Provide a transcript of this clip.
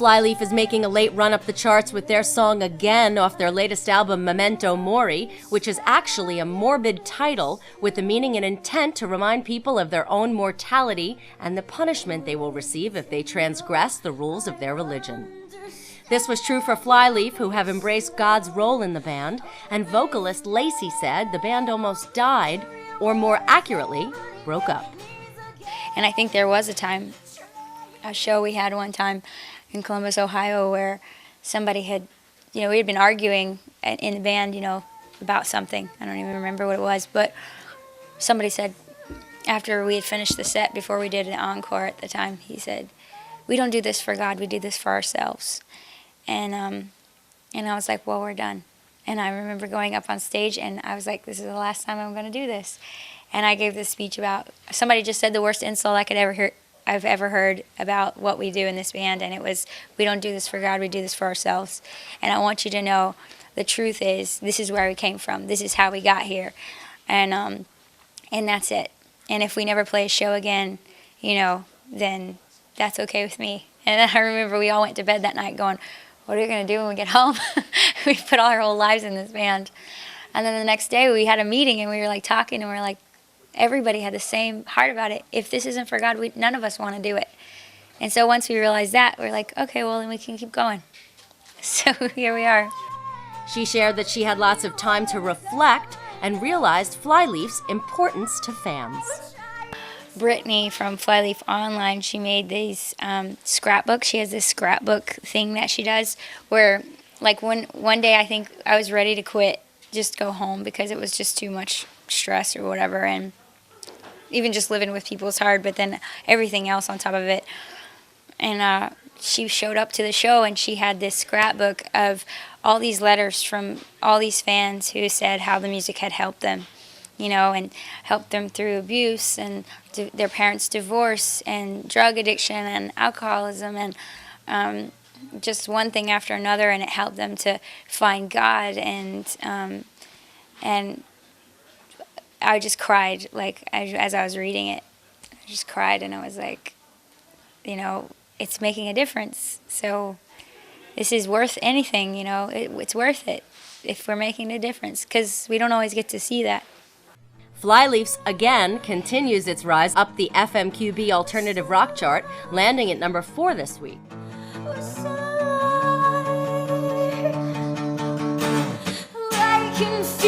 Flyleaf is making a late run up the charts with their song Again off their latest album Memento Mori, which is actually a morbid title with the meaning and intent to remind people of their own mortality and the punishment they will receive if they transgress the rules of their religion. This was true for Flyleaf, who have embraced God's role in the band, and vocalist Lacey said the band almost died, or more accurately, broke up. And I think there was a show we had one time in Columbus, Ohio, where somebody had, we had been arguing in the band, about something. I don't even remember what it was, but somebody said, after we had finished the set, before we did an encore at the time, he said, "We don't do this for God, we do this for ourselves." And I was like, well, we're done. And I remember going up on stage, and I was like, this is the last time I'm going to do this. And I gave this speech about, somebody just said the worst insult I've ever heard about what we do in this band, and it was, we don't do this for God, we do this for ourselves. And I want you to know the truth is, this is where we came from, this is how we got here, and that's it. And if we never play a show again, then that's okay with me. And I remember we all went to bed that night going, what are we going to do when we get home? We put all our whole lives in this band. And then the next day we had a meeting, and we were talking, and we were everybody had the same heart about it. If this isn't for God, none of us want to do it. And so once we realized that, we're okay, well, then we can keep going. So here we are. She shared that she had lots of time to reflect and realized Flyleaf's importance to fans. Brittany from Flyleaf Online, she made these scrapbooks. She has this scrapbook thing that she does where, one day I think I was ready to quit, just go home because it was just too much stress or whatever, and even just living with people is hard, but then everything else on top of it. And she showed up to the show, and she had this scrapbook of all these letters from all these fans who said how the music had helped them, and helped them through abuse and their parents' divorce and drug addiction and alcoholism and just one thing after another, and it helped them to find God. And I just cried, as I was reading it. I just cried, and I was it's making a difference. So this is worth anything, it's worth it if we're making a difference, because we don't always get to see that. Flyleaf's Again continues its rise up the FMQB alternative rock chart, landing at number 4 this week. I can feel